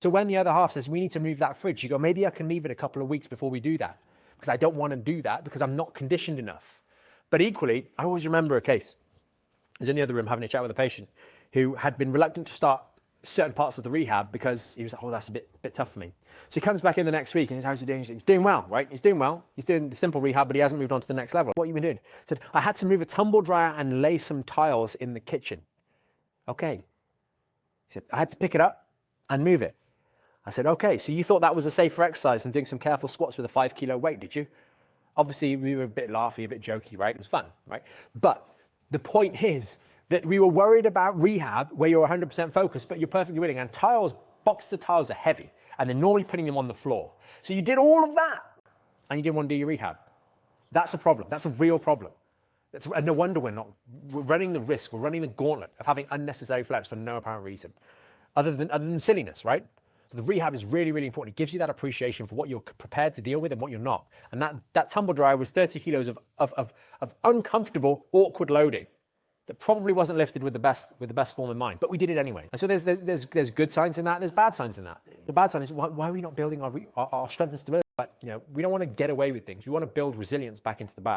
So when the other half says, we need to move that fridge, you go, maybe I can leave it a couple of weeks before we do that, because I don't want to do that because I'm not conditioned enough. But equally, I always remember a case. I was in the other room having a chat with a patient who had been reluctant to start certain parts of the rehab because he was like, oh, that's a bit tough for me. So he comes back in the next week and he's, how's he doing? He's doing well, right? He's doing well. He's doing the simple rehab, but he hasn't moved on to the next level. What have you been doing? He said, I had to move a tumble dryer and lay some tiles in the kitchen. Okay. He said, I had to pick it up and move it. I said, okay, so you thought that was a safer exercise than doing some careful squats with a 5 kilo weight, did you? Obviously, we were a bit laughy, a bit jokey, right? It was fun, right? But the point is that we were worried about rehab where you're 100% focused, but you're perfectly willing. And tiles, boxes of tiles are heavy, and they're normally putting them on the floor. So you did all of that, and you didn't want to do your rehab. That's a problem. That's a real problem. And no wonder we're running the risk, we're running the gauntlet of having unnecessary flex for no apparent reason, other than silliness, right? So the rehab is really, really important. It gives you that appreciation for what you're prepared to deal with and what you're not. And that tumble dryer was 30 kilos of uncomfortable, awkward loading that probably wasn't lifted with the best form in mind, but we did it anyway. And so there's good signs in that, and there's bad signs in that. The bad sign is why are we not building our strength and stability? But we don't want to get away with things. We want to build resilience back into the back.